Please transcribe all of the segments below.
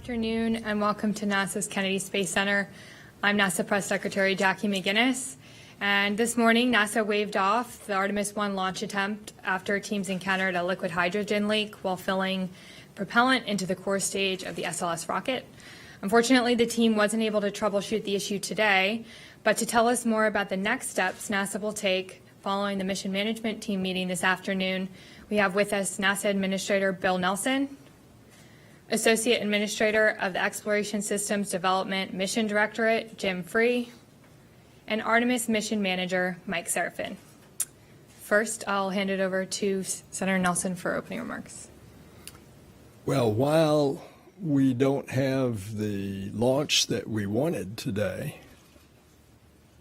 afternoon and welcome to NASA's Kennedy Space Center. I'm NASA Press Secretary Jackie McGinnis, and this morning NASA waved off the Artemis I launch attempt after teams encountered a liquid hydrogen leak while filling propellant into the core stage of the SLS rocket. Unfortunately, the team wasn't able to troubleshoot the issue today, but to tell us more about the next steps NASA will take following the mission management team meeting this afternoon, we have with us NASA Administrator Bill Nelson, Associate Administrator of the Exploration Systems Development Mission Directorate, Jim Free, and Artemis Mission Manager, Mike Sarafin. First, I'll hand it over to Senator Nelson for opening remarks. Well, while we don't have the launch that we wanted today,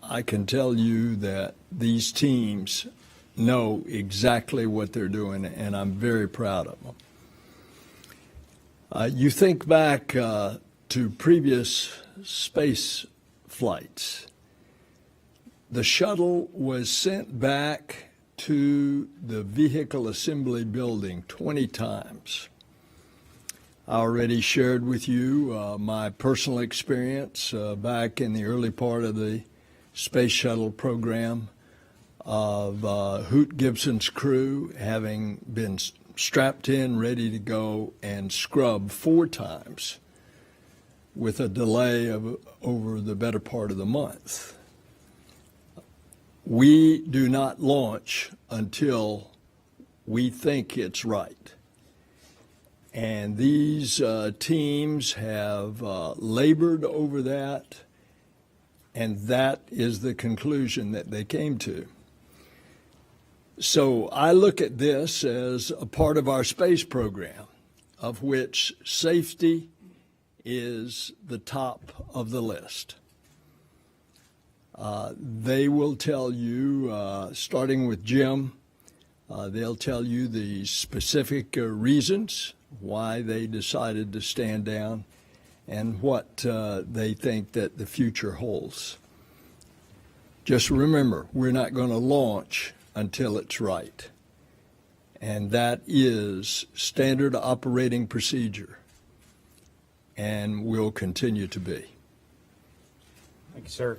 I can tell you that these teams know exactly what they're doing, and I'm very proud of them. You think back to previous space flights. The shuttle was sent back to the vehicle assembly building 20 times. I already shared with you my personal experience back in the early part of the Space Shuttle program of Hoot Gibson's crew having been strapped in, ready to go, and scrubbed 4 times with a delay of over the better part of the month. We do not launch until we think it's right. And these teams have labored over that, and that is the conclusion that they came to. So I look at this as a part of our space program, of which safety is the top of the list. They will tell you, starting with Jim, they'll tell you the specific reasons why they decided to stand down and what they think that the future holds. Just remember, we're not going to launch until it's right. And that is standard operating procedure and will continue to be. Thank you, sir.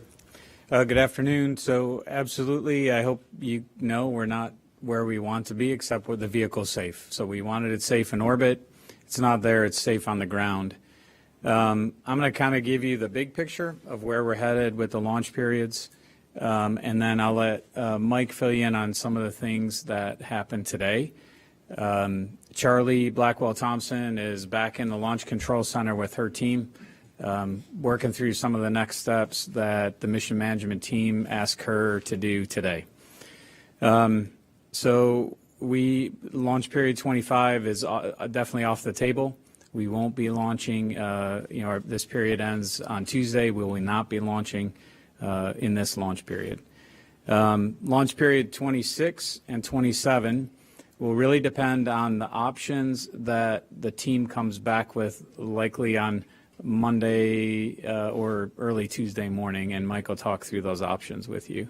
Good afternoon. So absolutely, I hope you know we're not where we want to be except with the vehicle safe. So we wanted it safe in orbit. It's not there, it's safe on the ground. I'm going to kind of give you the big picture of where we're headed with the launch periods. And then I'll let Mike fill you in on some of the things that happened today. Charlie Blackwell-Thompson is back in the Launch Control Center with her team, working through some of the next steps that the mission management team asked her to do today. So launch period 25 is definitely off the table. We won't be launching, this period ends on Tuesday. We will not be launching in this launch period. Launch period 26 and 27 will really depend on the options that the team comes back with, likely on Monday or early Tuesday morning, and Mike will talk through those options with you.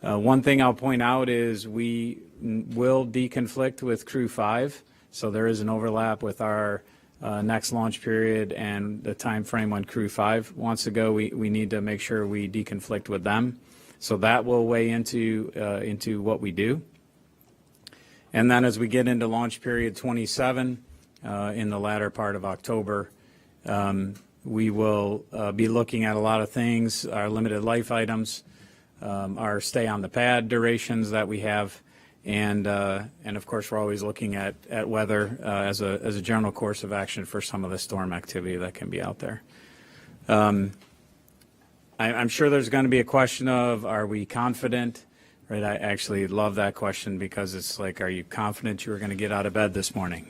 One thing I'll point out is we will deconflict with Crew 5, so there is an overlap with our next launch period and the time frame when Crew 5 wants to go. We need to make sure we deconflict with them. So that will weigh into what we do. And then as we get into launch period 27 in the latter part of October, we will be looking at a lot of things, our limited life items, our stay on the pad durations that we have, and of course we're always looking at weather as a general course of action for some of the storm activity that can be out there. I'm sure there's going to be a question of, are we confident? Right, I actually love that question because it's like, are you confident you were going to get out of bed this morning?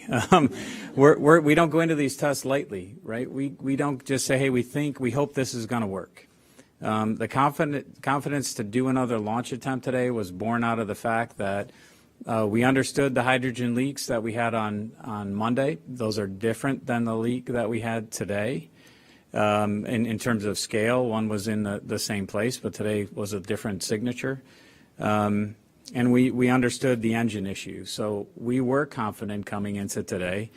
We don't go into these tests lightly, right? We don't just say, hey, we hope this is going to work. The confidence to do another launch attempt today was born out of the fact that we understood the hydrogen leaks that we had on Monday. Those are different than the leak that we had today. In terms of scale, one was in the same place, but today was a different signature. And we understood the engine issue. So we were confident coming into today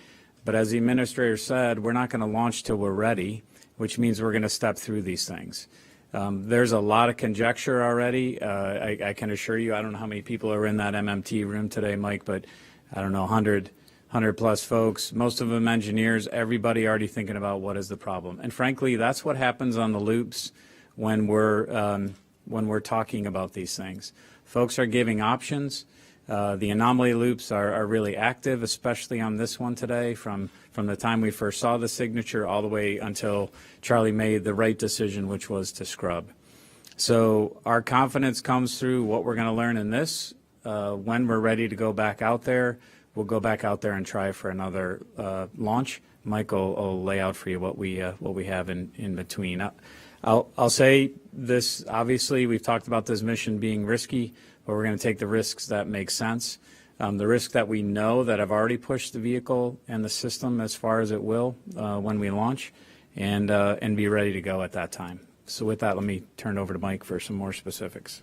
But as the administrator said, we're not going to launch till we're ready, which means we're going to step through these things. There's a lot of conjecture already. I can assure you, I don't know how many people are in that MMT room today, Mike, but I don't know, 100 plus folks, most of them engineers, everybody already thinking about what is the problem. And frankly, that's what happens on the loops when we're talking about these things. Folks are giving options. The anomaly loops are really active, especially on this one today, from the time we first saw the signature all the way until Charlie made the right decision, which was to scrub. So our confidence comes through what we're going to learn in this. When we're ready to go back out there, we'll go back out there and try for another launch. Mike will lay out for you what we have in between. I'll say this, obviously, we've talked about this mission being risky, but we're going to take the risks that make sense. The risk that we know that have already pushed the vehicle and the system as far as it will when we launch, and be ready to go at that time. So with that, let me turn it over to Mike for some more specifics.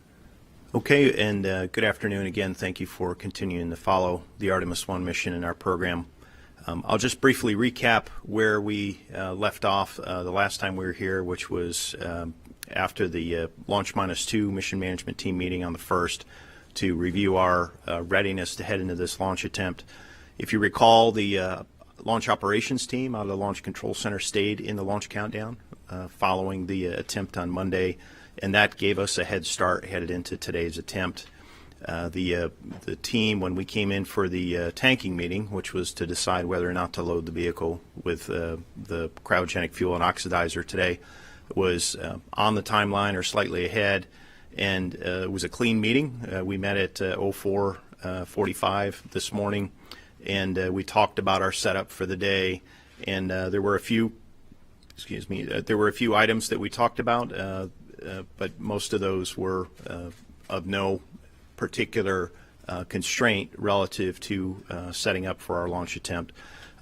Okay, and good afternoon again. Thank you for continuing to follow the Artemis I mission in our program. I'll just briefly recap where we left off the last time we were here, which was after the Launch -2 mission management team meeting on the 1st to review our readiness to head into this launch attempt. If you recall, the launch operations team out of the Launch Control Center stayed in the launch countdown following the attempt on Monday, and that gave us a head start headed into today's attempt. The team, when we came in for the tanking meeting, which was to decide whether or not to load the vehicle with the cryogenic fuel and oxidizer today, was on the timeline or slightly ahead, and it was a clean meeting. We met at 04:45 this morning, and we talked about our setup for the day, and there were a few items that we talked about, but most of those were of no particular constraint relative to setting up for our launch attempt.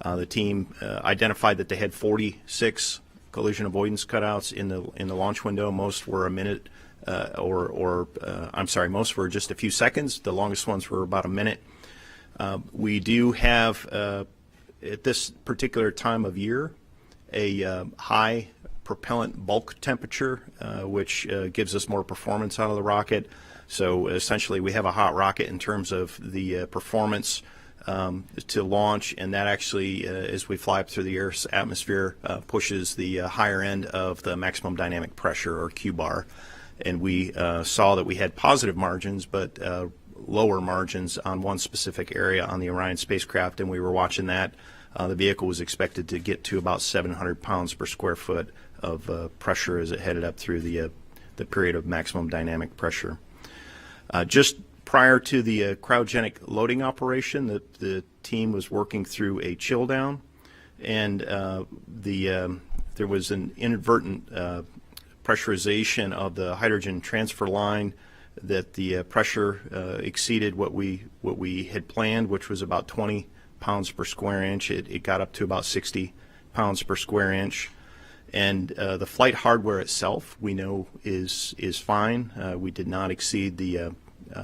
The team identified that they had 46 collision avoidance cutouts in the launch window. Most were a minute, most were just a few seconds. The longest ones were about a minute. We do have, at this particular time of year, a high propellant bulk temperature, which gives us more performance out of the rocket. So essentially, we have a hot rocket in terms of the performance to launch, and that actually, as we fly up through the Earth's atmosphere, pushes the higher end of the maximum dynamic pressure, or Q bar. And we saw that we had positive margins, but lower margins on one specific area on the Orion spacecraft, and we were watching that. The vehicle was expected to get to about 700 pounds per square foot of pressure as it headed up through the period of maximum dynamic pressure. Just prior to the cryogenic loading operation, the team was working through a chill down, and there was an inadvertent pressurization of the hydrogen transfer line, that the pressure exceeded what we had planned, which was about 20 pounds per square inch. It got up to about 60 pounds per square inch. And the flight hardware itself, we know, is fine. We did not exceed the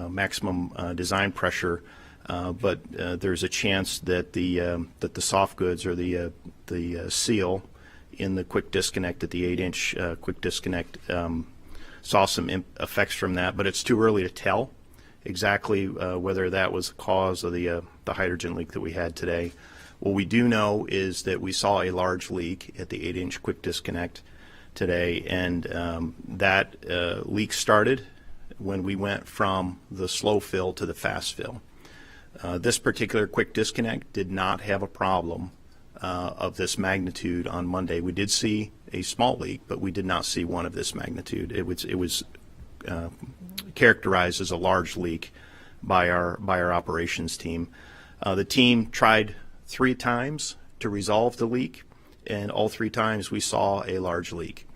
maximum design pressure, but there's a chance that the soft goods, or the seal in the quick disconnect at the 8-inch quick disconnect, saw some effects from that. But it's too early to tell exactly whether that was the cause of the hydrogen leak that we had today. What we do know is that we saw a large leak at the 8-inch quick disconnect today, and that leak started when we went from the slow fill to the fast fill. This particular quick disconnect did not have a problem of this magnitude on Monday. We did see a small leak, but we did not see one of this magnitude. It was characterized as a large leak by our operations team. The team tried 3 times to resolve the leak, and all 3 times we saw a large leak.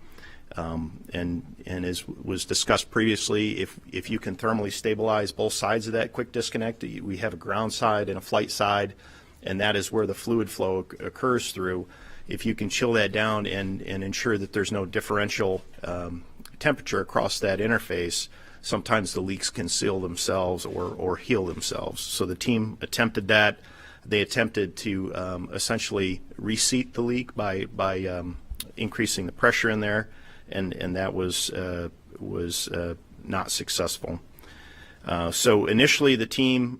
And as was discussed previously, if you can thermally stabilize both sides of that quick disconnect, we have a ground side and a flight side, and that is where the fluid flow occurs through. If you can chill that down and ensure that there's no differential temperature across that interface, sometimes the leaks can seal themselves or heal themselves. So the team attempted that. They attempted to essentially reseat the leak by increasing the pressure in there, and that was not successful. So initially, the team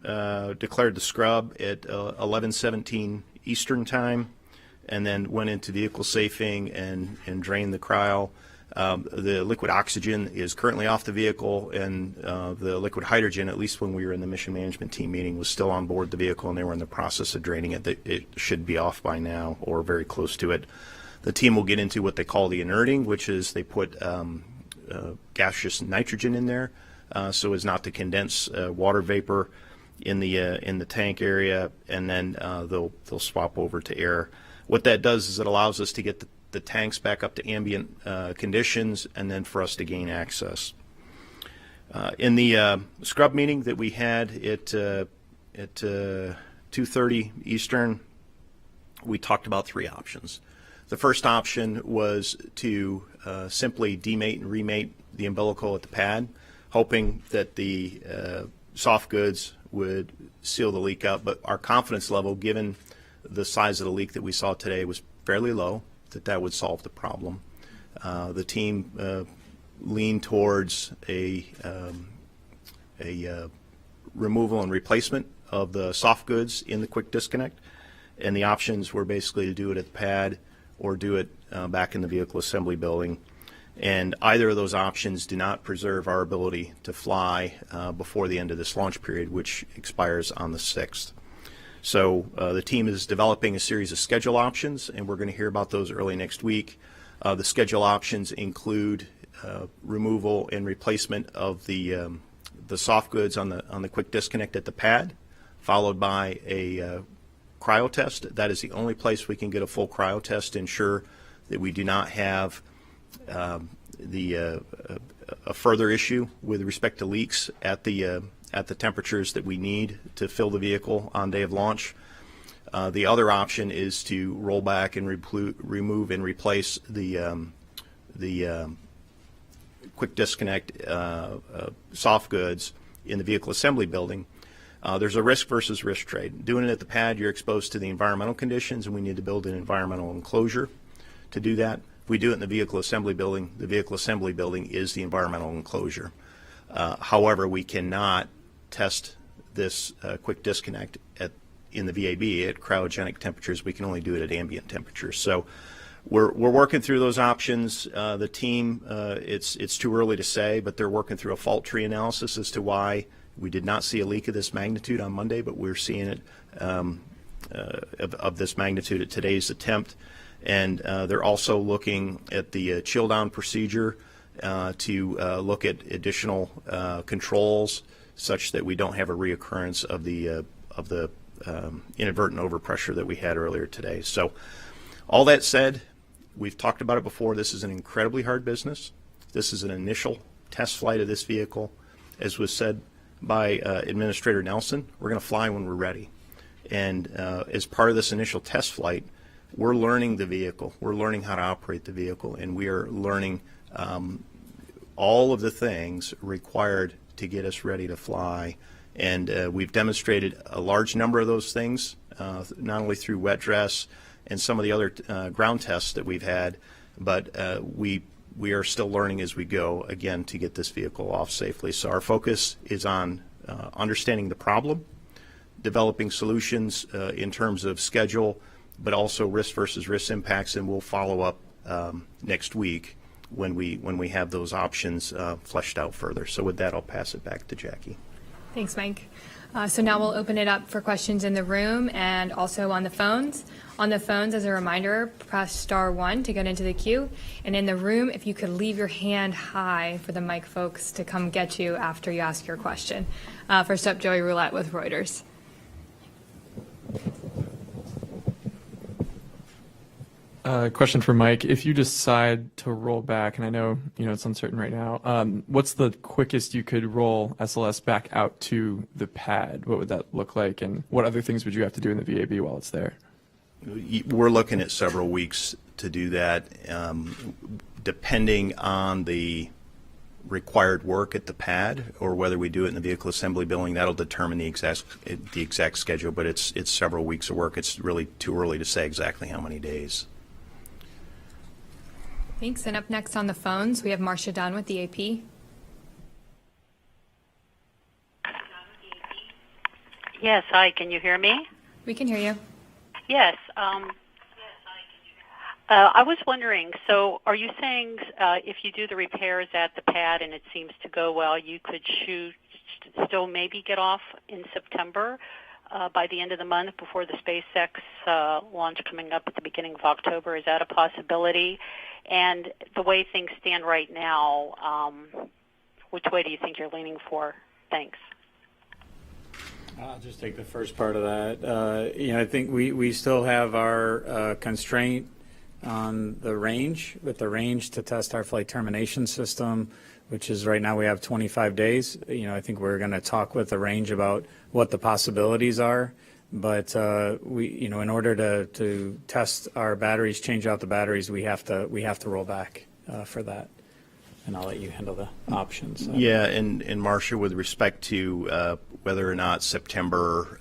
declared the scrub at 11:17 Eastern time, and then went into vehicle safing and drained the cryo. The liquid oxygen is currently off the vehicle, and the liquid hydrogen, at least when we were in the mission management team meeting, was still on board the vehicle, and they were in the process of draining it. It should be off by now or very close to it. The team will get into what they call the inerting, which is they put gaseous nitrogen in there so as not to condense water vapor in the tank area, and then they'll swap over to air. What that does is it allows us to get the tanks back up to ambient conditions, and then for us to gain access. In the scrub meeting that we had at 2:30 Eastern, we talked about three options. The first option was to simply demate and remate the umbilical at the pad, hoping that the soft goods would seal the leak up, but our confidence level, given the size of the leak that we saw today, was fairly low that would solve the problem. The team leaned towards a removal and replacement of the soft goods in the quick disconnect, and the options were basically to do it at the pad or do it back in the vehicle assembly building. And either of those options do not preserve our ability to fly before the end of this launch period, which expires on the 6th. So the team is developing a series of schedule options, and we're going to hear about those early next week. The schedule options include removal and replacement of the soft goods on the quick disconnect at the pad, followed by a cryo test. That is the only place we can get a full cryo test to ensure that we do not have a further issue with respect to leaks at the temperatures that we need to fill the vehicle on day of launch. The other option is to roll back and remove and replace the quick disconnect soft goods in the vehicle assembly building. There's a risk versus risk trade. Doing it at the pad, you're exposed to the environmental conditions, and we need to build an environmental enclosure to do that. If we do it in the vehicle assembly building, the vehicle assembly building is the environmental enclosure. However, we cannot test this quick disconnect in the VAB at cryogenic temperatures. We can only do it at ambient temperatures. So we're working through those options. The team, it's too early to say, but they're working through a fault tree analysis as to why we did not see a leak of this magnitude on Monday, but we're seeing it of this magnitude at today's attempt. And they're also looking at the chill down procedure to look at additional controls such that we don't have a reoccurrence of the inadvertent overpressure that we had earlier today. So all that said, we've talked about it before. This is an incredibly hard business. This is an initial test flight of this vehicle. As was said by Administrator Nelson, we're going to fly when we're ready. And as part of this initial test flight, we're learning the vehicle. We're learning how to operate the vehicle, and we are learning all of the things required to get us ready to fly. And we've demonstrated a large number of those things, not only through wet dress and some of the other ground tests that we've had, but we are still learning as we go, again, to get this vehicle off safely. So our focus is on understanding the problem, developing solutions in terms of schedule, but also risk versus risk impacts, and we'll follow up next week when we have those options fleshed out further. So with that, I'll pass it back to Jackie. Thanks, Mike. So now we'll open it up for questions in the room and also on the phones. On the phones, as a reminder, press *1 to get into the queue. And in the room, if you could leave your hand high for the mic folks to come get you after you ask your question. First up, Joey Roulette with Reuters. Question for Mike. If you decide to roll back, and I know it's uncertain right now, what's the quickest you could roll SLS back out to the pad? What would that look like, and what other things would you have to do in the VAB while it's there? We're looking at several weeks to do that, depending on the required work at the pad or whether we do it in the vehicle assembly building. That'll determine the exact schedule, but it's several weeks of work. It's really too early to say exactly how many days. Thanks. And up next on the phones, we have Marcia Dunn with the AP. Yes, hi, can you hear me? We can hear you. Yes. I was wondering, so are you saying if you do the repairs at the pad and it seems to go well, you could still maybe get off in September by the end of the month before the SpaceX launch coming up at the beginning of October? Is that a possibility? And the way things stand right now, which way do you think you're leaning for? Thanks. I'll just take the first part of that. I think we still have our constraint on the range, with the range to test our flight termination system, which is right now we have 25 days. I think we're going to talk with the range about what the possibilities are. But in order to test our batteries, change out the batteries, we have to roll back for that. And I'll let you handle the options. Yeah, and Marcia, with respect to whether or not September,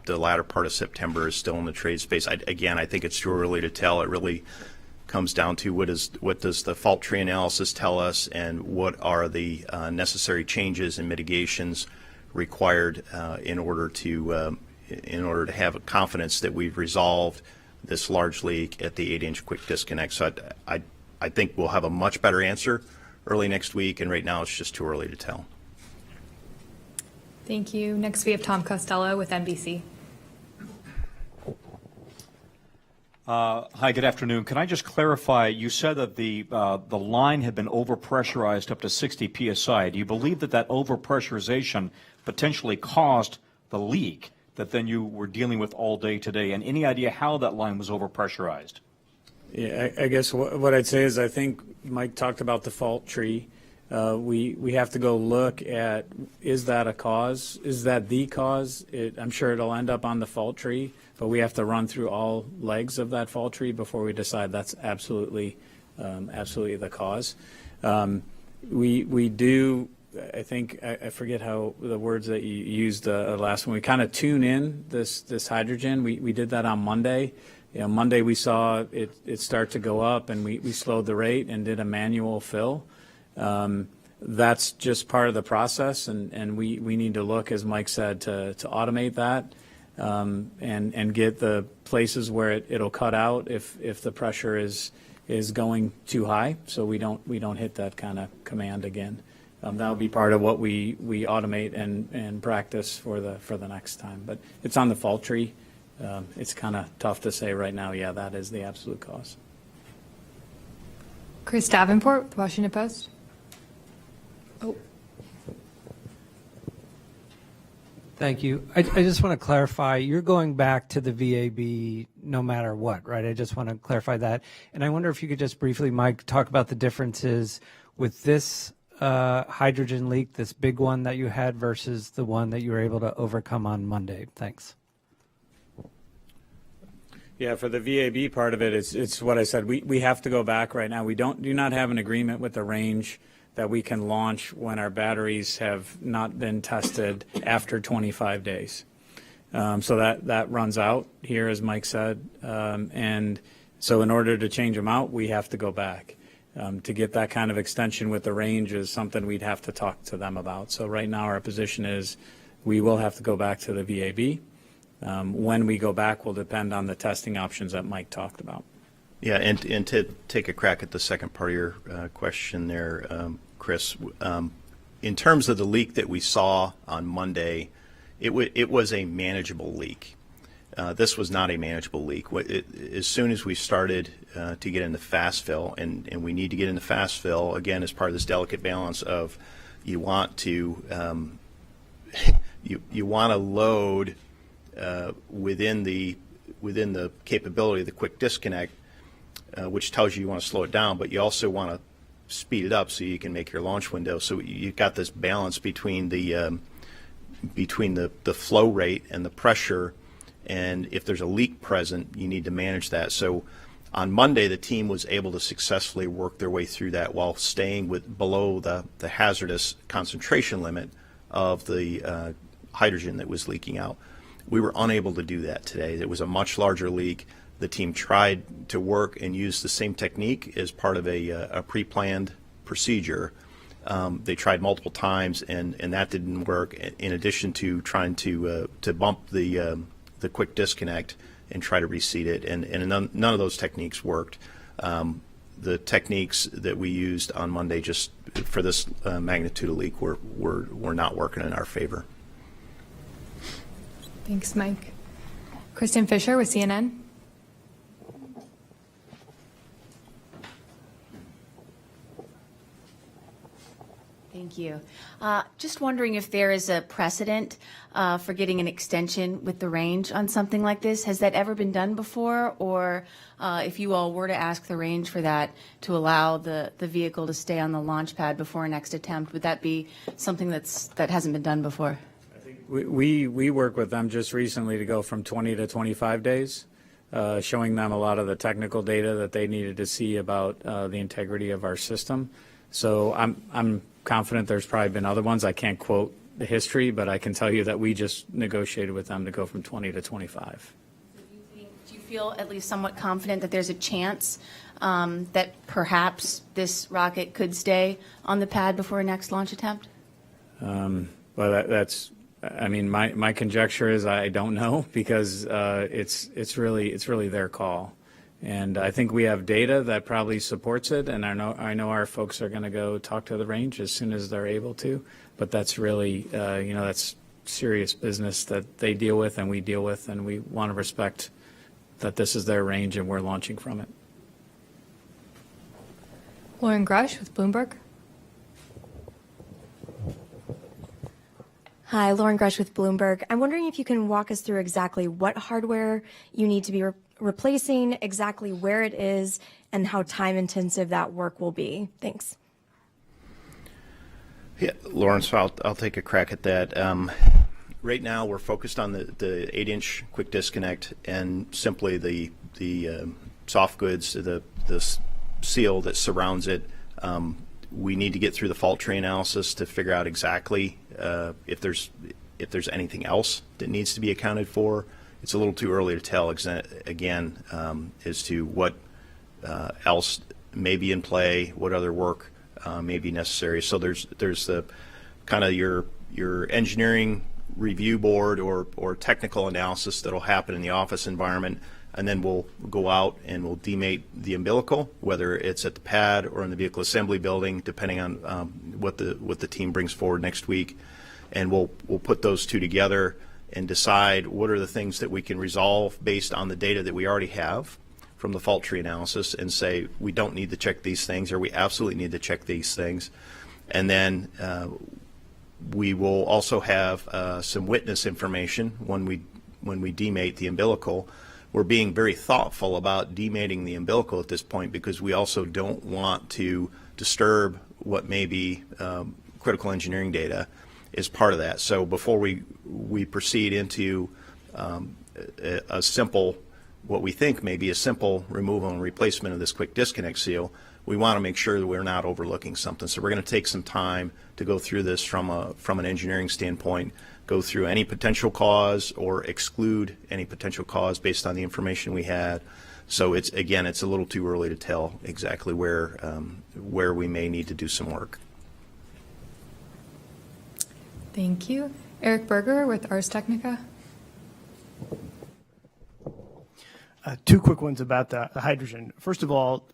the latter part of September is still in the trade space, I think it's too early to tell. It really comes down to what does the fault tree analysis tell us, and what are the necessary changes and mitigations required in order to have confidence that we've resolved this large leak at the 8-inch quick disconnect. So I think we'll have a much better answer early next week, and right now it's just too early to tell. Thank you. Next, we have Tom Costello with NBC. Hi, good afternoon. Can I just clarify, you said that the line had been overpressurized up to 60 psi. Do you believe that overpressurization potentially caused the leak that then you were dealing with all day today? And any idea how that line was overpressurized? Yeah, I guess what I'd say is I think Mike talked about the fault tree. We have to go look at, is that a cause? Is that the cause? I'm sure it'll end up on the fault tree, but we have to run through all legs of that fault tree before we decide that's absolutely the cause. We do, I think, I forget how the words that you used last one. We kind of tune in this hydrogen. We did that on Monday. Monday we saw it start to go up, and we slowed the rate and did a manual fill. That's just part of the process, and we need to look, as Mike said, to automate that and get the places where it'll cut out if the pressure is going too high, so we don't hit that kind of command again. That'll be part of what we automate and practice for the next time. But it's on the fault tree. It's kind of tough to say right now, yeah, that is the absolute cause. Chris Davenport with Washington Post. Oh. Thank you. I just want to clarify, you're going back to the VAB no matter what, right? I just want to clarify that. And I wonder if you could just briefly, Mike, talk about the differences with this hydrogen leak, this big one that you had, versus the one that you were able to overcome on Monday. Thanks. Yeah, for the VAB part of it, it's what I said. We have to go back right now. We do not have an agreement with the range that we can launch when our batteries have not been tested after 25 days. So that runs out here, as Mike said. And so in order to change them out, we have to go back. To get that kind of extension with the range is something we'd have to talk to them about. So right now our position is we will have to go back to the VAB. When we go back will depend on the testing options that Mike talked about. Yeah, and to take a crack at the second part of your question there, Chris, in terms of the leak that we saw on Monday, it was a manageable leak. This was not a manageable leak. As soon as we started to get into fast fill, and we need to get into fast fill, again, as part of this delicate balance of you want to you want to load within the capability of the quick disconnect, which tells you want to slow it down, but you also want to speed it up so you can make your launch window. So you've got this balance between the flow rate and the pressure, and if there's a leak present, you need to manage that. So On Monday, the team was able to successfully work their way through that while staying below the hazardous concentration limit of the hydrogen that was leaking out. We were unable to do that today. It was a much larger leak. The team tried to work and use the same technique as part of a pre-planned procedure. They tried multiple times, and that didn't work. In addition to trying to bump the quick disconnect and try to reseat it, and none of those techniques worked. The techniques that we used on Monday just for this magnitude of leak were not working in our favor. Thanks, Mike. Kristen Fisher with CNN. Thank you. Just wondering if there is a precedent for getting an extension with the range on something like this. Has that ever been done before? Or if you all were to ask the range for that to allow the vehicle to stay on the launch pad before a next attempt, would that be something that hasn't been done before? We work with them just recently to go from 20 to 25 days, showing them a lot of the technical data that they needed to see about the integrity of our system. So I'm confident there's probably been other ones. I can't quote the history, but I can tell you that we just negotiated with them to go from 20 to 25. Do you feel at least somewhat confident that there's a chance that perhaps this rocket could stay on the pad before a next launch attempt? Well, that's. I mean, my conjecture is I don't know, because it's really their call. And I think we have data that probably supports it, and I know our folks are going to go talk to the range as soon as they're able to. But that's really, that's serious business that they deal with and we deal with, and we want to respect that this is their range and we're launching from it. Lauren Grush with Bloomberg. Hi, Lauren Grush with Bloomberg. I'm wondering if you can walk us through exactly what hardware you need to be replacing, exactly where it is, and how time-intensive that work will be. Thanks. Yeah, Lauren, so I'll take a crack at that. Right now, we're focused on the 8-inch quick disconnect and simply the soft goods, the seal that surrounds it. We need to get through the fault tree analysis to figure out exactly if there's anything else that needs to be accounted for. It's a little too early to tell again as to what else may be in play, what other work may be necessary. So there's the kind of your engineering review board or technical analysis that'll happen in the office environment, and then we'll go out and we'll demate the umbilical, whether it's at the pad or in the vehicle assembly building, depending on what the team brings forward next week, and we'll put those two together and decide what are the things that we can resolve based on the data that we already have from the fault tree analysis, and say we don't need to check these things, or we absolutely need to check these things. And then we will also have some witness information when we demate the umbilical. We're being very thoughtful about demating the umbilical at this point, because we also don't want to disturb what may be critical engineering data as part of that. So before we proceed into a simple, what we think may be a simple removal and replacement of this quick disconnect seal, we want to make sure that we're not overlooking something. So we're going to take some time to go through this from an engineering standpoint, go through any potential cause or exclude any potential cause based on the information we had. So it's a little too early to tell exactly where we may need to do some work. Thank you. Eric Berger with Ars Technica. Two quick ones about the hydrogen. First of all,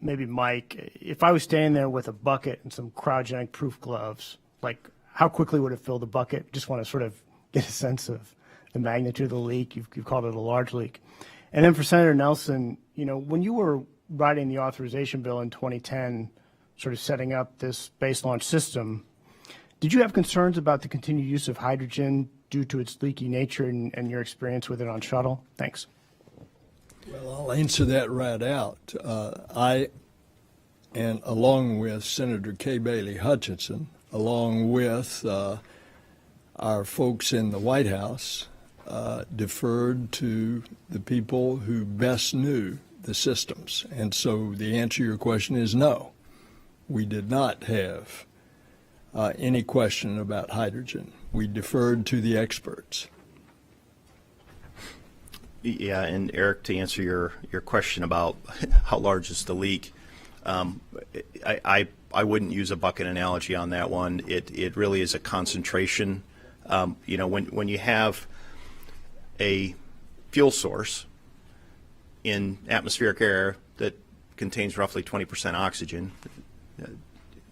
maybe Mike, if I was standing there with a bucket and some cryogenic proof gloves, like how quickly would it fill the bucket? Just want to sort of get a sense of the magnitude of the leak. You've called it a large leak. And then for Senator Nelson, when you were writing the authorization bill in 2010, sort of setting up this space launch system, did you have concerns about the continued use of hydrogen due to its leaky nature and your experience with it on shuttle? Thanks. Well, I'll answer that right out. I, and along with Senator Kay Bailey Hutchinson, along with our folks in the White House, deferred to the people who best knew the systems. And so the answer to your question is no. We did not have any question about hydrogen. We deferred to the experts. Yeah, and Eric, to answer your question about how large is the leak, I wouldn't use a bucket analogy on that one. It really is a concentration. When you have a fuel source in atmospheric air that contains roughly 20% oxygen,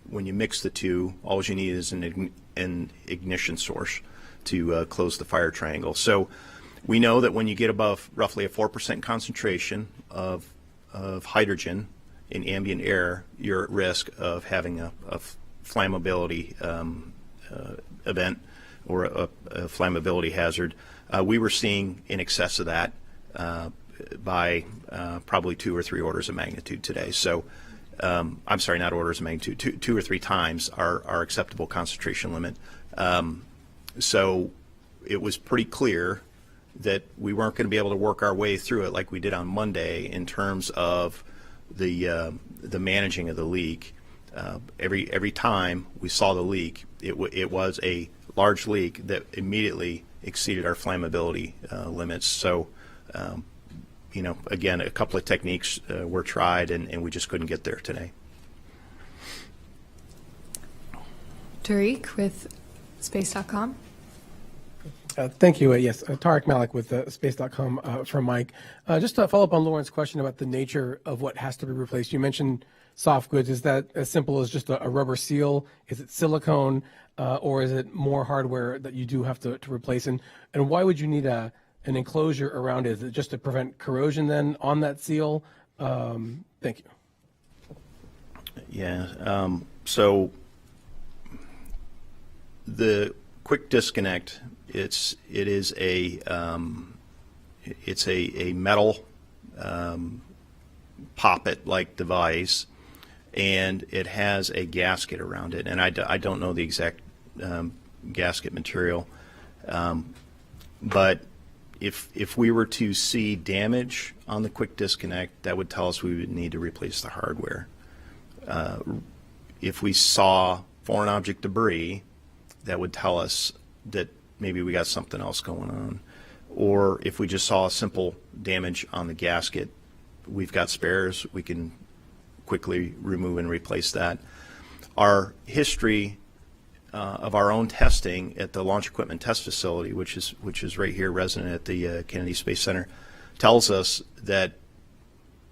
when you mix the two, all you need is an ignition source to close the fire triangle. So we know that when you get above roughly a 4% concentration of hydrogen in ambient air, you're at risk of having a flammability event or a flammability hazard. We were seeing in excess of that by probably 2 or 3 orders of magnitude today. So I'm sorry, not orders of magnitude, two or three times our acceptable concentration limit. So it was pretty clear that we weren't going to be able to work our way through it like we did on Monday in terms of the managing of the leak. Every time we saw the leak, it was a large leak that immediately exceeded our flammability limits. So, again, a couple of techniques were tried, and we just couldn't get there today. Tariq with space.com. Thank you. Yes, Tarek Malik with Space.com from Mike. Just to follow up on Lauren's question about the nature of what has to be replaced. You mentioned soft goods. Is that as simple as just a rubber seal? Is it silicone? Or is it more hardware that you do have to replace? And why would you need an enclosure around it? Is it just to prevent corrosion then on that seal? Thank you. Yeah. So the quick disconnect, it's a metal poppet-like device, and it has a gasket around it. And I don't know the exact gasket material, but if we were to see damage on the quick disconnect, that would tell us we would need to replace the hardware. If we saw foreign object debris, that would tell us that maybe we got something else going on. Or if we just saw a simple damage on the gasket, we've got spares. We can quickly remove and replace that. Our history of our own testing at the Launch Equipment Test Facility, which is right here resident at the Kennedy Space Center, tells us that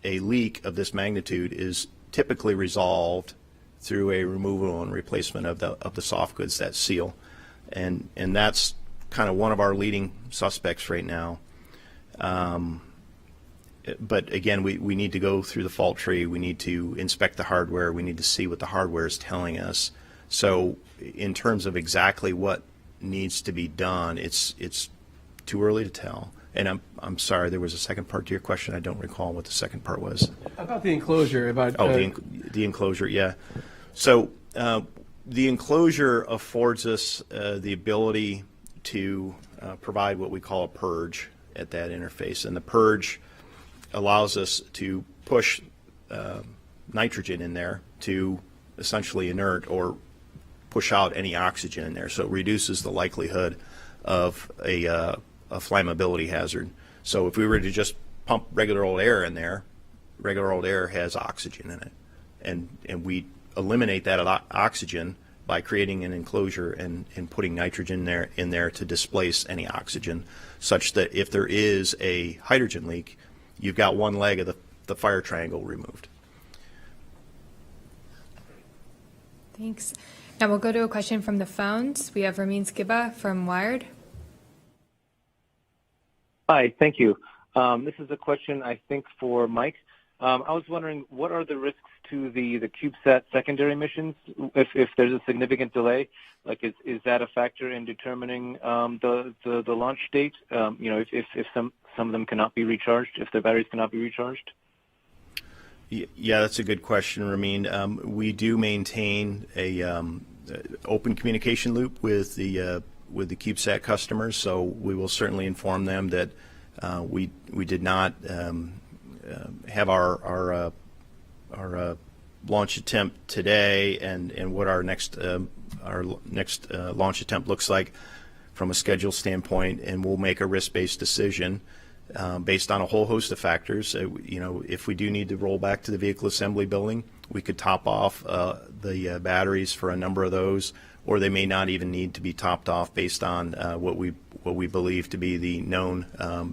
a leak of this magnitude is typically resolved through a removal and replacement of the soft goods, that seal. And that's kind of one of our leading suspects right now. But again, we need to go through the fault tree. We need to inspect the hardware. We need to see what the hardware is telling us. So in terms of exactly what needs to be done, it's too early to tell. And I'm sorry, there was a second part to your question. I don't recall what the second part was. About the enclosure. The enclosure, yeah. So the enclosure affords us the ability to provide what we call a purge at that interface. And the purge allows us to push nitrogen in there to essentially inert or push out any oxygen in there. So it reduces the likelihood of a flammability hazard. So if we were to just pump regular old air in there, regular old air has oxygen in it. And we eliminate that oxygen by creating an enclosure and putting nitrogen in there to displace any oxygen, such that if there is a hydrogen leak, you've got one leg of the fire triangle removed. Thanks. Now we'll go to a question from the phones. We have Ramin Skiba from Wired. Hi, thank you. This is a question, I think, for Mike. I was wondering, what are the risks to the CubeSat secondary missions if there's a significant delay? Like, is that a factor in determining the launch date? If some of them cannot be recharged, if the batteries cannot be recharged? Yeah, that's a good question, Ramin. We do maintain a open communication loop with the CubeSat customers, so we will certainly inform them that we did not have our launch attempt today and what our next launch attempt looks like from a schedule standpoint, and we'll make a risk-based decision based on a whole host of factors. If we do need to roll back to the vehicle assembly building, we could top off the batteries for a number of those, or they may not even need to be topped off based on what we believe to be the known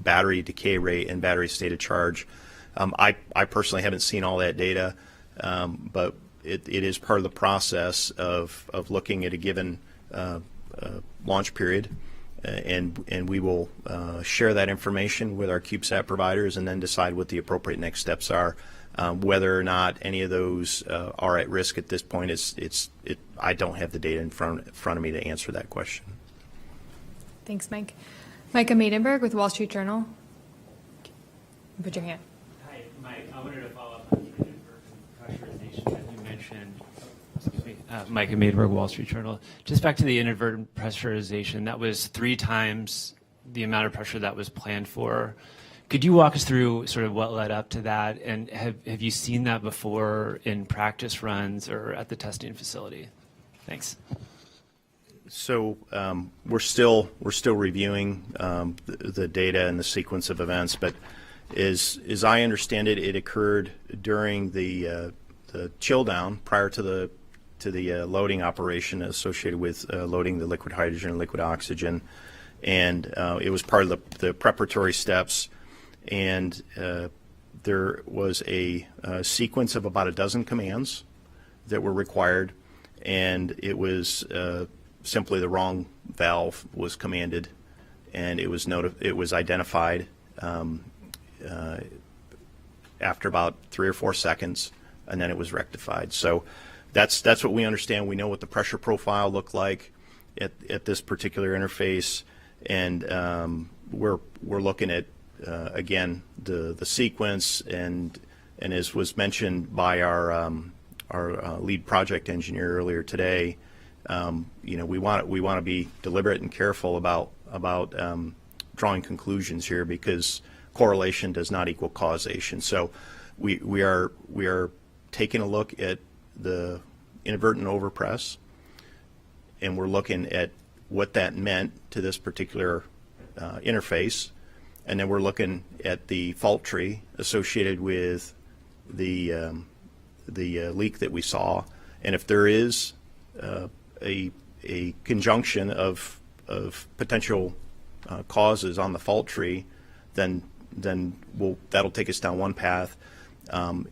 battery decay rate and battery state of charge. I personally haven't seen all that data, but it is part of the process of looking at a given launch period, and we will share that information with our CubeSat providers and then decide what the appropriate next steps are. Whether or not any of those are at risk at this point, I don't have the data in front of me to answer that question. Thanks, Mike. Micah Maidenberg with Wall Street Journal. Put your hand. Hi, Mike. I wanted to follow up on the inadvertent pressurization that you mentioned. Micah Maidenberg, Wall Street Journal. Just back to the inadvertent pressurization, that was 3 times the amount of pressure that was planned for. Could you walk us through sort of what led up to that, and have you seen that before in practice runs or at the testing facility? Thanks. So we're still reviewing the data and the sequence of events, but as I understand it, it occurred during the chill down prior to the loading operation associated with loading the liquid hydrogen and liquid oxygen, and it was part of the preparatory steps. And there was a sequence of about a dozen commands that were required, and it was simply the wrong valve was commanded, and it was identified after about 3 or 4 seconds, and then it was rectified. So that's what we understand. We know what the pressure profile looked like at this particular interface, and we're looking at again the sequence, and as was mentioned by our lead project engineer earlier today, we want to be deliberate and careful about drawing conclusions here, because correlation does not equal causation. So we are taking a look at the inadvertent overpress, and we're looking at what that meant to this particular interface. And then we're looking at the fault tree associated with the leak that we saw, and if there is a conjunction of potential causes on the fault tree, then that'll take us down one path.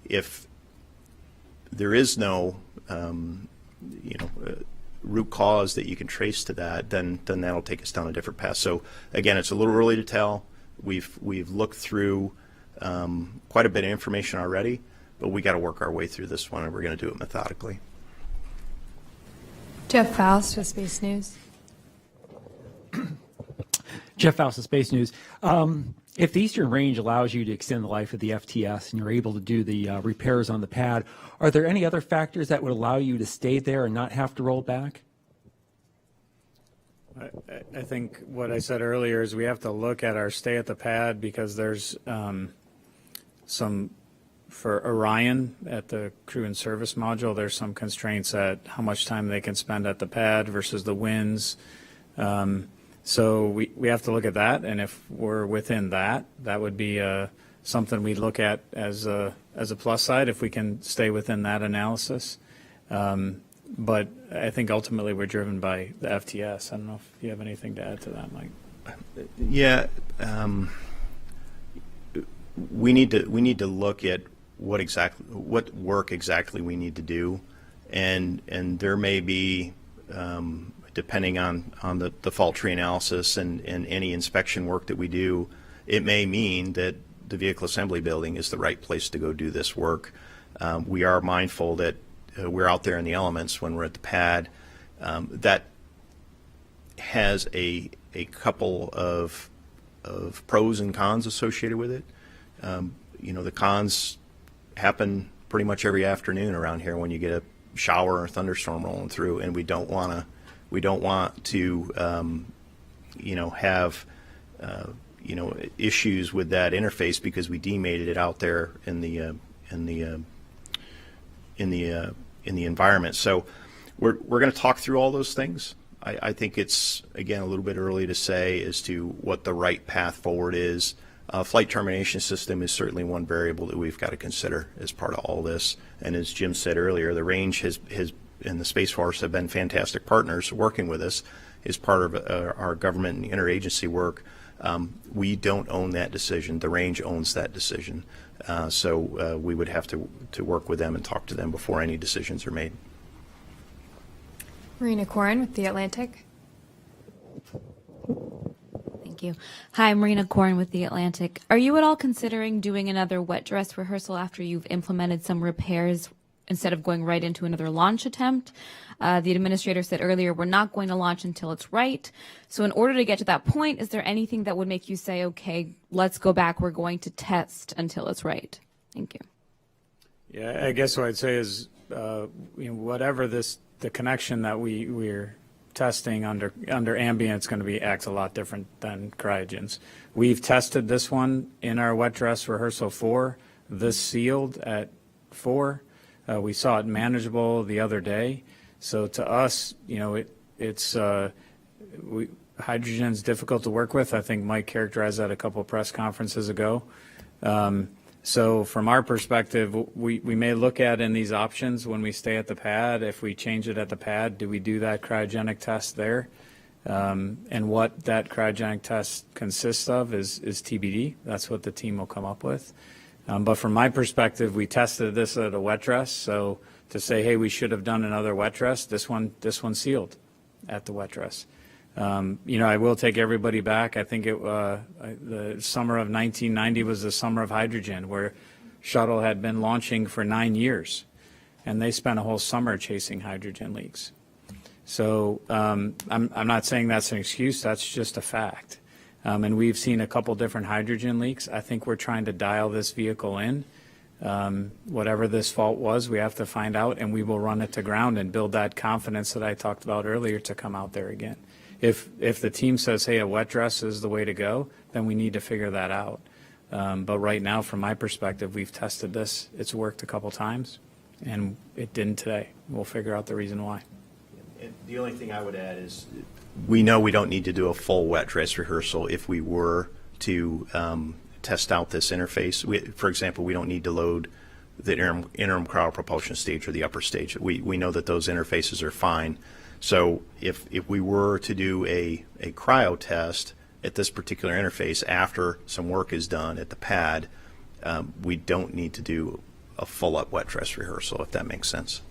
If there is no root cause that you can trace to that, then that'll take us down a different path. So again, it's a little early to tell. We've looked through quite a bit of information already, but we got to work our way through this one, and we're going to do it methodically. Jeff Faust with Space News. Jeff Faust of Space News. If the Eastern Range allows you to extend the life of the FTS and you're able to do the repairs on the pad, are there any other factors that would allow you to stay there and not have to roll back? I think what I said earlier is we have to look at our stay at the pad, because there's some, for Orion at the crew and service module, there's some constraints at how much time they can spend at the pad versus the winds. So we have to look at that, and if we're within that would be something we'd look at as a plus side if we can stay within that analysis. But I think ultimately we're driven by the FTS. I don't know if you have anything to add to that, Mike. Yeah, we need to look at what work exactly we need to do, and there may be, depending on the fault tree analysis and any inspection work that we do, it may mean that the vehicle assembly building is the right place to go do this work. We are mindful that we're out there in the elements when we're at the pad. That has a couple of pros and cons associated with it. The cons happen pretty much every afternoon around here when you get a shower or thunderstorm rolling through, and we don't want to have issues with that interface because we demoted it out there in the environment. So we're going to talk through all those things. I think it's, again, a little bit early to say as to what the right path forward is. Flight termination system is certainly one variable that we've got to consider as part of all this. And as Jim said earlier, the range has and the Space Force have been fantastic partners working with us as part of our government and interagency work. We don't own that decision. The range owns that decision. So we would have to work with them and talk to them before any decisions are made. Marina Corin with The Atlantic. Thank you. Hi, Marina Corin with The Atlantic. Are you at all considering doing another wet dress rehearsal after you've implemented some repairs instead of going right into another launch attempt? The administrator said earlier, we're not going to launch until it's right. So in order to get to that point, is there anything that would make you say, okay, let's go back, we're going to test until it's right? Thank you. Yeah, I guess what I'd say is, whatever the connection that we're testing under ambient is going to act a lot different than cryogens. We've tested this one in our wet dress rehearsal 4, this sealed at 4. We saw it manageable the other day. So to us, hydrogen's difficult to work with. I think Mike characterized that a couple of press conferences ago. So from our perspective, we may look at in these options when we stay at the pad, if we change it at the pad, do we do that cryogenic test there? And what that cryogenic test consists of is TBD. That's what the team will come up with. But from my perspective, we tested this at a wet dress. So to say, hey, we should have done another wet dress, this one sealed at the wet dress. I will take everybody back. I think the summer of 1990 was the summer of hydrogen, where shuttle had been launching for 9 years, and they spent a whole summer chasing hydrogen leaks. So I'm not saying that's an excuse. That's just a fact. And we've seen a couple different hydrogen leaks. I think we're trying to dial this vehicle in. Whatever this fault was, we have to find out, and we will run it to ground and build that confidence that I talked about earlier to come out there again. If the team says, hey, a wet dress is the way to go, then we need to figure that out. But right now, from my perspective, we've tested this. It's worked a couple times, and it didn't today. We'll figure out the reason why. And the only thing I would add is we know we don't need to do a full wet dress rehearsal if we were to test out this interface. For example, we don't need to load the interim cryo propulsion stage or the upper stage. We know that those interfaces are fine. So if we were to do a cryo test at this particular interface after some work is done at the pad, we don't need to do a full-up wet dress rehearsal, if that makes sense.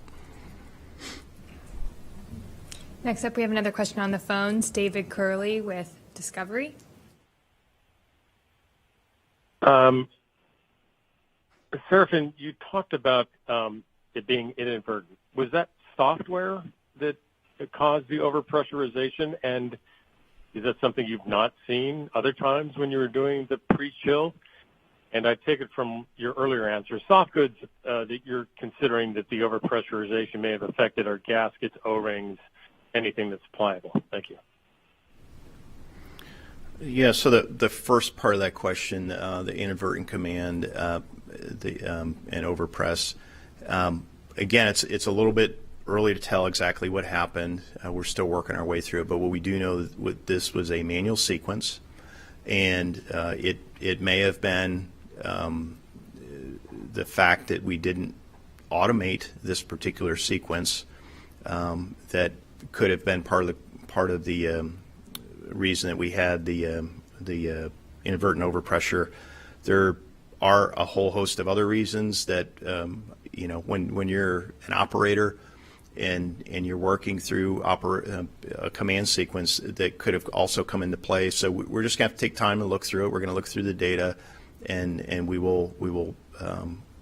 Next up, we have another question on the phones. David Curley with Discovery. Sarafin, you talked about it being inadvertent. Was that software that caused the overpressurization, and is that something you've not seen other times when you were doing the pre-chill? And I take it from your earlier answer, soft goods, that you're considering that the overpressurization may have affected our gaskets, O-rings, anything that's pliable. Thank you. Yeah, so the first part of that question, the inadvertent command and overpress, again, it's a little bit early to tell exactly what happened. We're still working our way through it, but what we do know that this was a manual sequence, and it may have been the fact that we didn't automate this particular sequence that could have been part of the reason that we had the inadvertent overpressure. There are a whole host of other reasons that when you're an operator and you're working through a command sequence that could have also come into play. So we're just going to have to take time to look through it. We're going to look through the data, and we will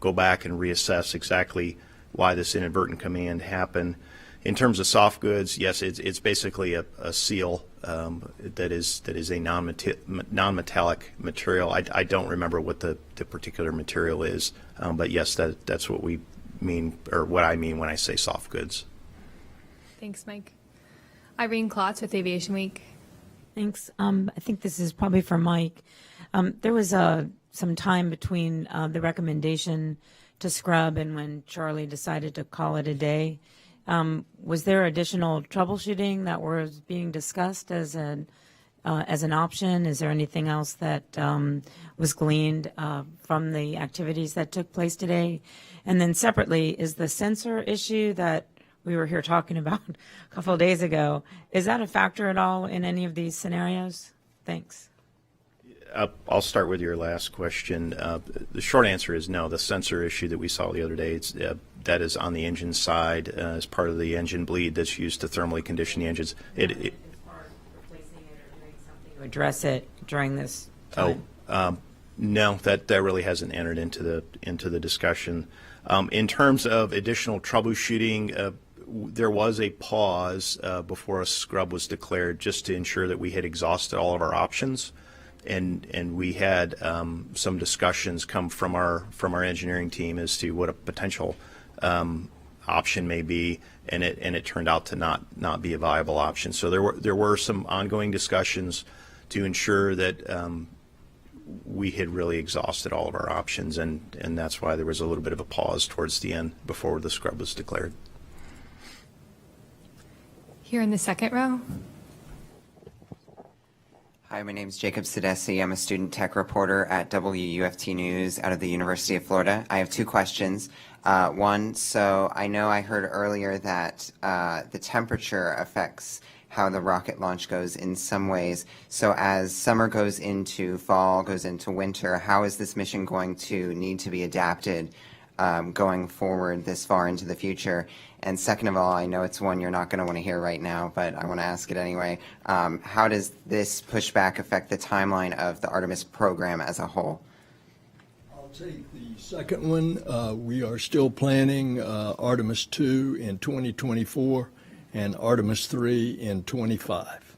go back and reassess exactly why this inadvertent command happened. In terms of soft goods, yes, it's basically a seal that is a non-metallic material. I don't remember what the particular material is, but yes, that's what we mean, or what I mean when I say soft goods. Thanks, Mike. Irene Klotz with Aviation Week. Thanks. I think this is probably for Mike. There was some time between the recommendation to scrub and when Charlie decided to call it a day. Was there additional troubleshooting that was being discussed as an option? Is there anything else that was gleaned from the activities that took place today? And then separately, is the sensor issue that we were here talking about a couple of days ago, is that a factor at all in any of these scenarios? Thanks. I'll start with your last question. The short answer is no. The sensor issue that we saw the other day, that is on the engine side as part of the engine bleed that's used to thermally condition the engines. To address it during this time? No, that really hasn't entered into the discussion. In terms of additional troubleshooting, there was a pause before a scrub was declared just to ensure that we had exhausted all of our options, and we had some discussions come from our engineering team as to what a potential option may be, and it turned out to not be a viable option. So there were some ongoing discussions to ensure that we had really exhausted all of our options, and that's why there was a little bit of a pause towards the end before the scrub was declared. Here in the second row. Hi, my name is Jacob Sidesi. I'm a student tech reporter at WUFT News out of the University of Florida. I have two questions. One, so I know I heard earlier that the temperature affects how the rocket launch goes in some ways. So as summer goes into fall, goes into winter, how is this mission going to need to be adapted going forward this far into the future? And second of all, I know it's one you're not going to want to hear right now, but I want to ask it anyway. How does this pushback affect the timeline of the Artemis program as a whole? I'll take the second one. We are still planning Artemis II in 2024 and Artemis III in 25.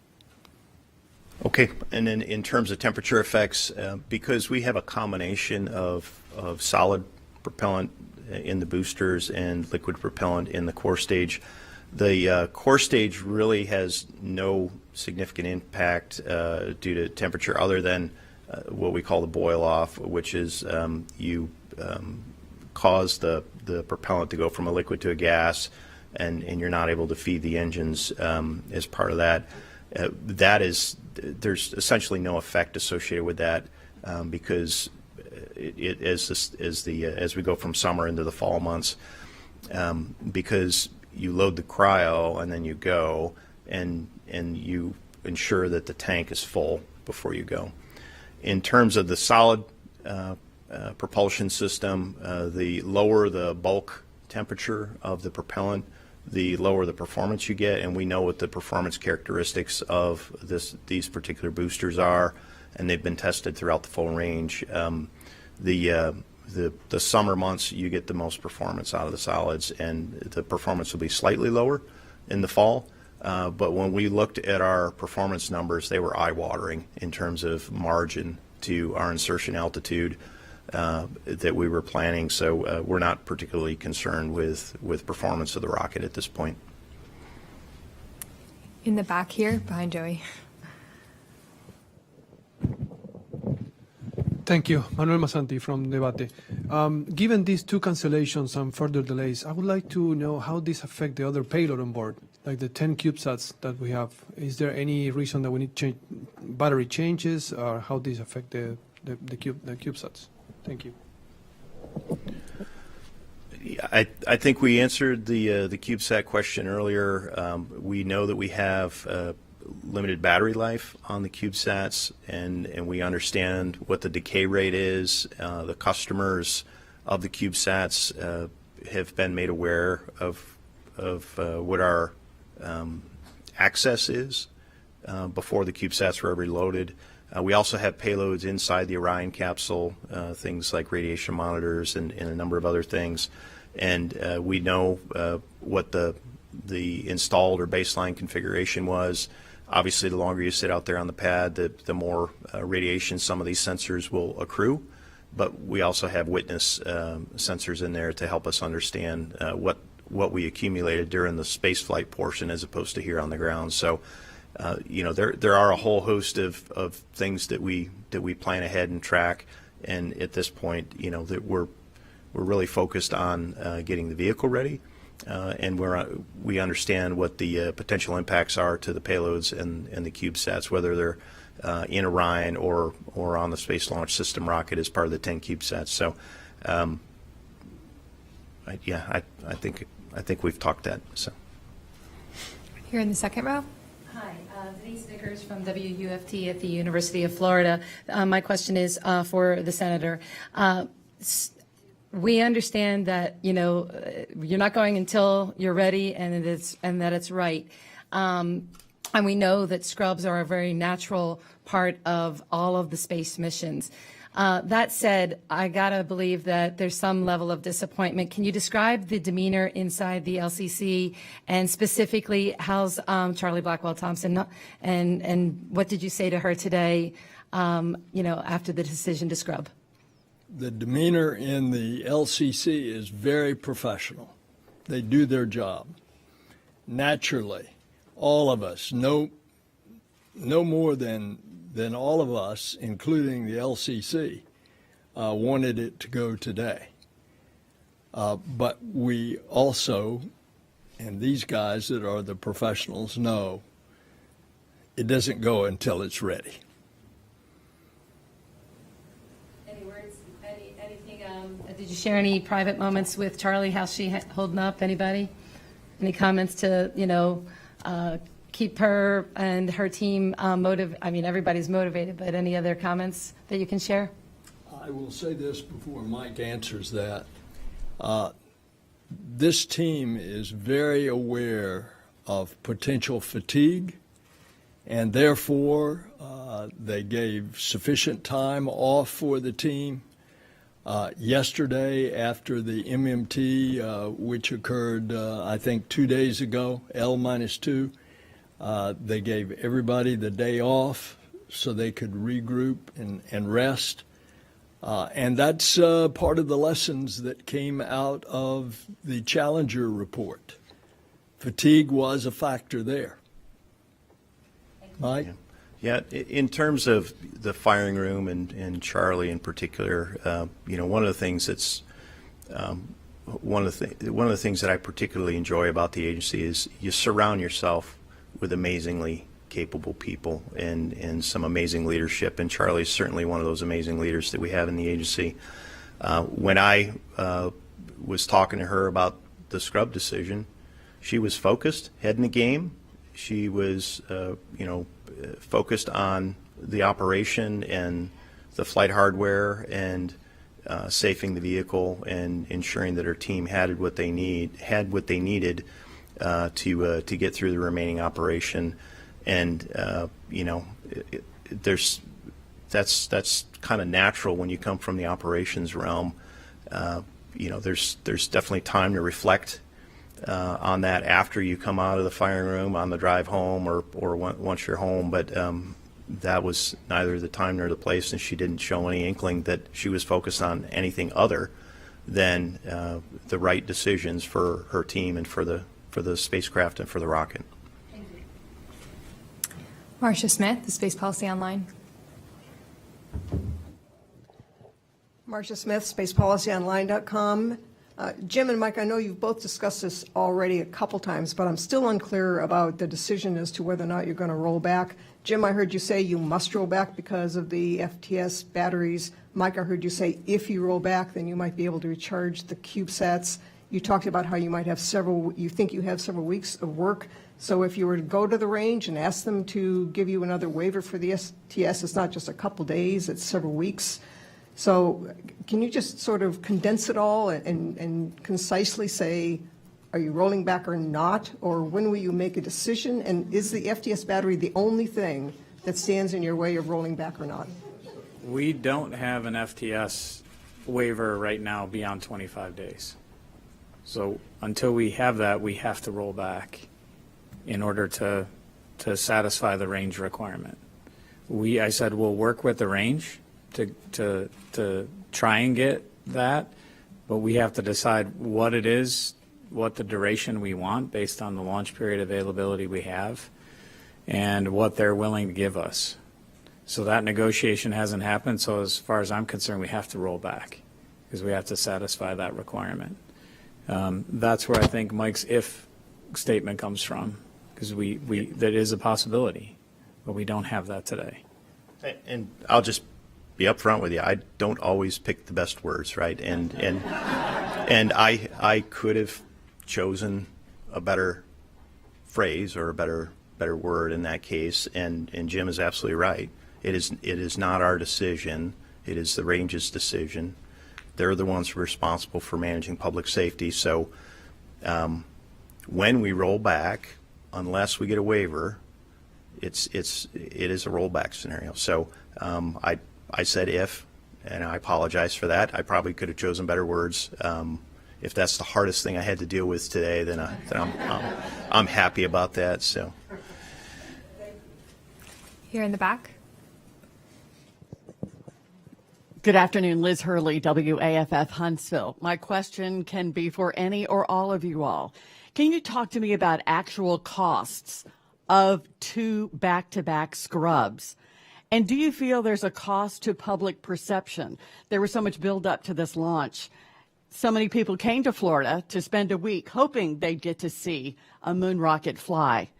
Okay, and then in terms of temperature effects, because we have a combination of solid propellant in the boosters and liquid propellant in the core stage, the core stage really has no significant impact due to temperature other than what we call the boil off, which is you cause the propellant to go from a liquid to a gas, and you're not able to feed the engines as part of that. There's essentially no effect associated with that because as we go from summer into the fall months, because you load the cryo and then you go and you ensure that the tank is full before you go. In terms of the solid propulsion system, the lower the bulk temperature of the propellant, the lower the performance you get, and we know what the performance characteristics of these particular boosters are, and they've been tested throughout the full range. The summer months you get the most performance out of the solids, and the performance will be slightly lower in the fall. But when we looked at our performance numbers, they were eye-watering in terms of margin to our insertion altitude that we were planning. So we're not particularly concerned with performance of the rocket at this point. In the back here, behind Joey. Thank you. Manuel Masanti from Debate. Given these two cancellations and further delays, I would like to know how this affect the other payload on board, like the 10 CubeSats that we have. Is there any reason that we need to change battery changes, or how this affect the CubeSats? Thank you. I think we answered the CubeSat question earlier. We know that we have limited battery life on the CubeSats, and we understand what the decay rate is. The customers of the CubeSats have been made aware of what our access is before the CubeSats were ever loaded. We also have payloads inside the Orion capsule, things like radiation monitors and a number of other things. And we know what the installed or baseline configuration was. Obviously, the longer you sit out there on the pad, the more radiation some of these sensors will accrue. But we also have witness sensors in there to help us understand what we accumulated during the space flight portion as opposed to here on the ground. So there are a whole host of things that we plan ahead and track, and at this point, that we're really focused on getting the vehicle ready, and we understand what the potential impacts are to the payloads and the CubeSats, whether they're in Orion or on the Space Launch System rocket as part of the 10 CubeSats. So, I think we've talked that. So. Here in the second row. Hi, Denise Vickers from WUFT at the University of Florida. My question is for the senator. We understand that you're not going until you're ready and that it's right. And we know that scrubs are a very natural part of all of the space missions. That said, I gotta believe that there's some level of disappointment. Can you describe the demeanor inside the LCC, and specifically how's Charlie Blackwell Thompson, and what did you say to her today, after the decision to scrub? The demeanor in the LCC is very professional. They do their job. Naturally, all of us, no more than all of us, including the LCC, wanted it to go today. But we also, and these guys that are the professionals know, it doesn't go until it's ready. Any words, anything, did you share any private moments with Charlie? How's she holding up? Anybody? Any comments to, keep her and her team motivated? I mean, everybody's motivated, but any other comments that you can share? I will say this before Mike answers that. This team is very aware of potential fatigue, and therefore they gave sufficient time off for the team. Yesterday, after the MMT, which occurred, I think, 2 days ago, L-2, they gave everybody the day off so they could regroup and rest. And that's part of the lessons that came out of the Challenger report. Fatigue was a factor there. Mike? Yeah, in terms of the firing room and Charlie in particular, one of the things that's one of the things that I particularly enjoy about the agency is you surround yourself with amazingly capable people and some amazing leadership, and Charlie's certainly one of those amazing leaders that we have in the agency. When I was talking to her about the scrub decision, she was focused, head in the game. She was, focused on the operation and the flight hardware and safing the vehicle and ensuring that her team had what they needed to get through the remaining operation. And that's kind of natural when you come from the operations realm. There's definitely time to reflect on that after you come out of the firing room, on the drive home, or once you're home. But that was neither the time nor the place, and she didn't show any inkling that she was focused on anything other than the right decisions for her team and for the spacecraft and for the rocket. Marcia Smith, the Space Policy Online. Marcia Smith, spacepolicyonline.com. Jim and Mike, I know you've both discussed this already a couple times, but I'm still unclear about the decision as to whether or not you're going to roll back. Jim, I heard you say you must roll back because of the FTS batteries. Mike, I heard you say if you roll back, then you might be able to recharge the CubeSats. You talked about how you might have you think you have several weeks of work. So if you were to go to the range and ask them to give you another waiver for the STS, it's not just a couple days, it's several weeks. So can you just sort of condense it all and concisely say, are you rolling back or not? Or when will you make a decision? And is the FTS battery the only thing that stands in your way of rolling back or not? We don't have an FTS waiver right now beyond 25 days. So until we have that, we have to roll back in order to satisfy the range requirement. I said we'll work with the range to try and get that, but we have to decide what it is, what the duration we want based on the launch period availability we have. and what they're willing to give us. So that negotiation hasn't happened. So as far as I'm concerned, we have to roll back because we have to satisfy that requirement. That's where I think Mike's if statement comes from, because that is a possibility, but we don't have that today. And I'll just be upfront with you. I don't always pick the best words, right? And I could have chosen a better phrase or a better word in that case. And Jim is absolutely right. It is not our decision. It is the range's decision. They're the ones responsible for managing public safety. So when we roll back, unless we get a waiver, it is a rollback scenario. So I said if, and I apologize for that. I probably could have chosen better words. If that's the hardest thing I had to deal with today, then I'm happy about that. So Here in the back. Good afternoon, Liz Hurley, WAFF Huntsville. My question can be for any or all of you all. Can you talk to me about actual costs of 2 back-to-back scrubs? And do you feel there's a cost to public perception? There was so much build-up to this launch. So many people came to Florida to spend a week hoping they'd get to see a moon rocket fly.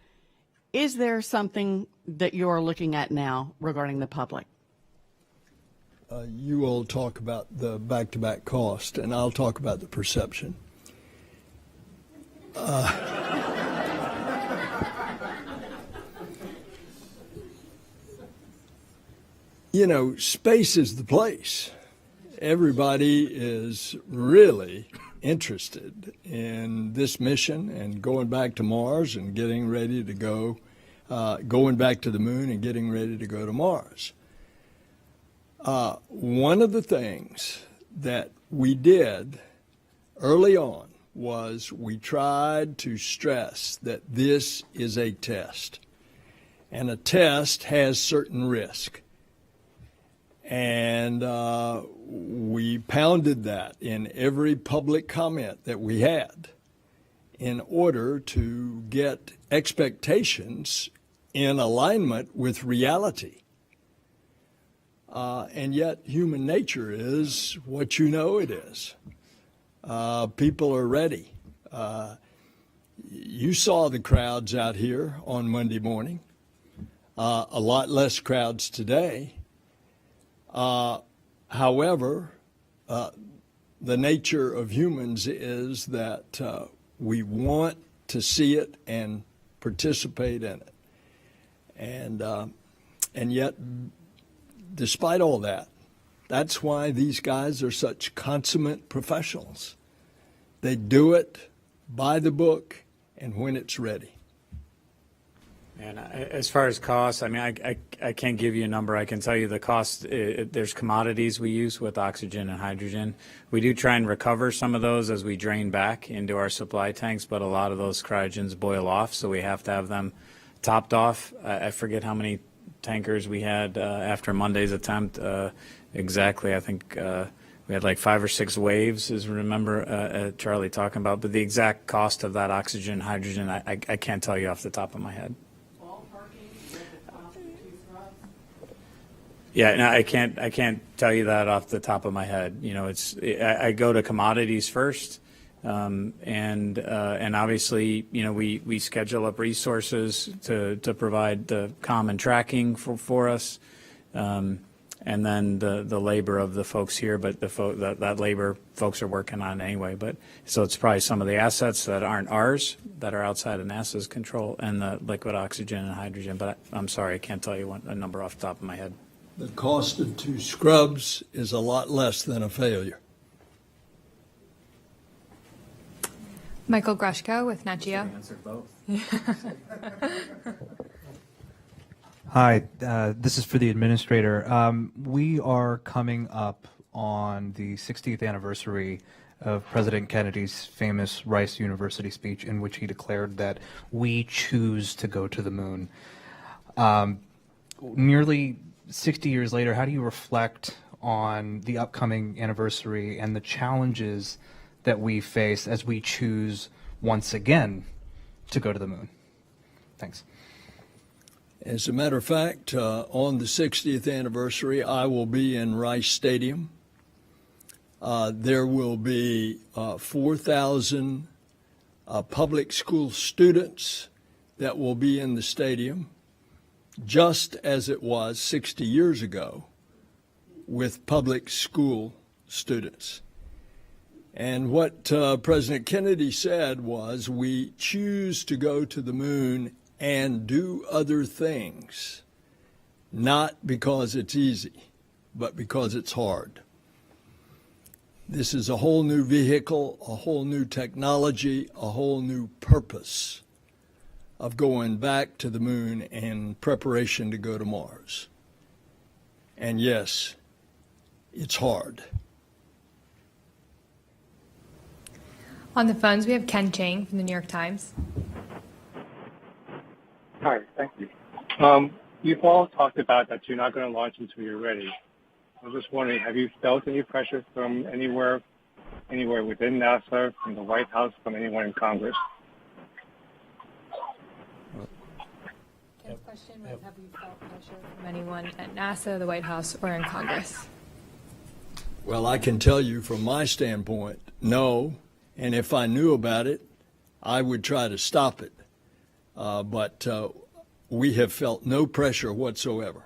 Is there something that you're looking at now regarding the public? You all talk about the back-to-back cost, and I'll talk about the perception. You know, space is the place. Everybody is really interested in this mission and going back to Mars and getting ready to go, going back to the moon and getting ready to go to Mars. One of the things that we did early on was we tried to stress that this is a test, and a test has certain risk. And we pounded that in every public comment that we had in order to get expectations in alignment with reality. And yet human nature is what you know it is. People are ready. You saw the crowds out here on Monday morning. A lot less crowds today. However, the nature of humans is that we want to see it and participate in it. And yet, despite all that, that's why these guys are such consummate professionals. They do it by the book and when it's ready. And as far as costs, I mean, I can't give you a number. I can tell you the cost. There's commodities we use with oxygen and hydrogen. We do try and recover some of those as we drain back into our supply tanks, but a lot of those cryogens boil off, so we have to have them topped off. I forget how many tankers we had after Monday's attempt. Exactly, I think we had like 5 or 6 waves, as remember Charlie talking about. But the exact cost of that oxygen, hydrogen, I can't tell you off the top of my head. Yeah, no, I can't tell you that off the top of my head. You know, I go to commodities first, and obviously, you know, we schedule up resources to provide the common tracking for us, and then the labor of the folks here. But that labor folks are working on anyway. But so it's probably some of the assets that aren't ours that are outside of NASA's control, and the liquid oxygen and hydrogen. But I'm sorry, I can't tell you a number off the top of my head. The cost of 2 scrubs is a lot less than a failure. Michael Grushko with Nat Geo. Answer both. Hi, this is for the administrator. We are coming up on the 60th anniversary of President Kennedy's famous Rice University speech in which he declared that we choose to go to the moon. Nearly 60 years later, how do you reflect on the upcoming anniversary and the challenges that we face as we choose once again to go to the moon? Thanks. As a matter of fact, on the 60th anniversary, I will be in Rice Stadium. There will be 4,000 public school students that will be in the stadium, just as it was 60 years ago with public school students. And what President Kennedy said was, we choose to go to the moon and do other things, not because it's easy, but because it's hard. This is a whole new vehicle, a whole new technology, a whole new purpose of going back to the moon in preparation to go to Mars. And yes, it's hard. On the phones, we have Ken Chang from the New York Times. Hi, thank you. You've all talked about that you're not going to launch until you're ready. I was just wondering, have you felt any pressure from anywhere within NASA, from the White House, from anyone in Congress? Ken's question was, have you felt pressure from anyone at NASA, the White House, or in Congress? Well, I can tell you from my standpoint, no. And if I knew about it, I would try to stop it. But we have felt no pressure whatsoever.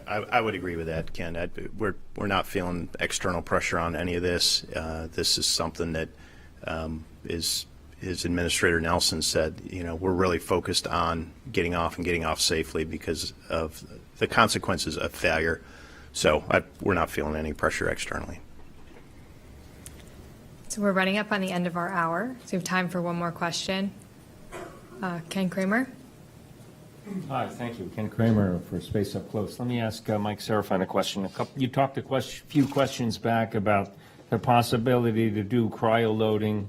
I would agree with that, Ken. We're not feeling external pressure on any of this. This is something that is, as Administrator Nelson said, we're really focused on getting off and getting off safely because of the consequences of failure. So we're not feeling any pressure externally. So we're running up on the end of our hour, so we have time for one more question. Ken Kramer. Hi, thank you. Ken Kramer for Space Up Close. Let me ask Mike Sarafin a question. You talked a few questions back about the possibility to do cryo loading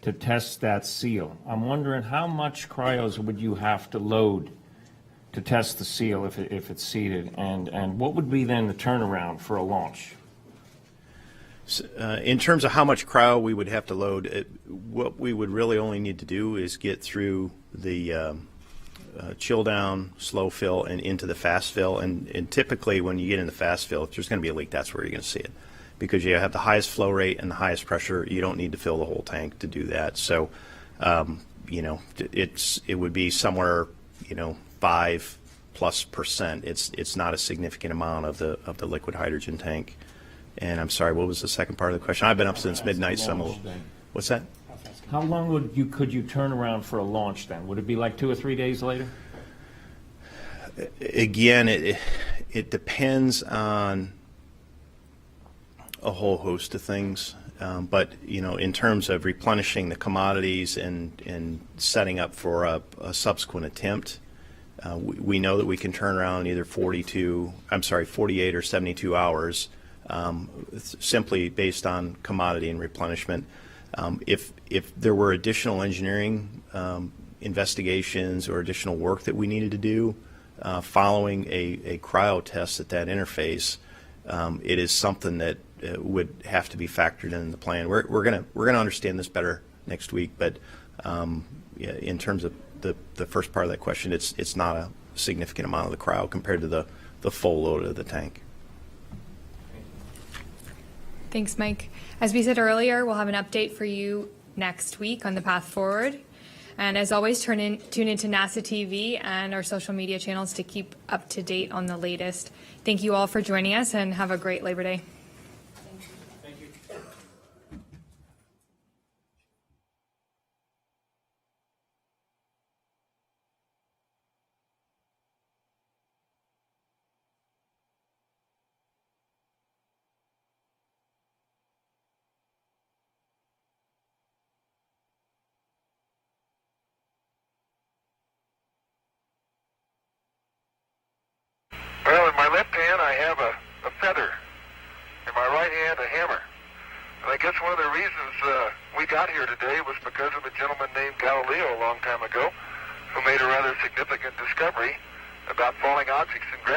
to test that seal. I'm wondering how much cryos would you have to load to test the seal if it's seated, and what would be then the turnaround for a launch? In terms of how much cryo we would have to load, what we would really only need to do is get through the chill down, slow fill, and into the fast fill. And typically when you get into fast fill, if there's going to be a leak, that's where you're going to see it. Because you have the highest flow rate and the highest pressure, you don't need to fill the whole tank to do that. So, it would be somewhere, 5+%. It's not a significant amount of the liquid hydrogen tank. And I'm sorry, what was the second part of the question? I've been up since midnight. What's that? How long could you turn around for a launch then? Would it be like 2 or 3 days later? Again, it depends on a whole host of things. But in terms of replenishing the commodities and setting up for a subsequent attempt, we know that we can turn around either 48 or 72 hours. Simply based on commodity and replenishment. If there were additional engineering investigations or additional work that we needed to do following a cryo test at that interface, it is something that would have to be factored in the plan. We're gonna understand this better next week, but in terms of the first part of that question, it's not a significant amount of the cryo compared to the full load of the tank. Thanks, Mike. As we said earlier, we'll have an update for you next week on the path forward. And as always, tune into NASA TV and our social media channels to keep up to date on the latest. Thank you all for joining us, and have a great Labor Day. Well, in my left hand I have a feather. In my right hand a hammer. And I guess one of the reasons we got here today was because of a gentleman named Galileo a long time ago who made a rather significant discovery about falling objects in gravity.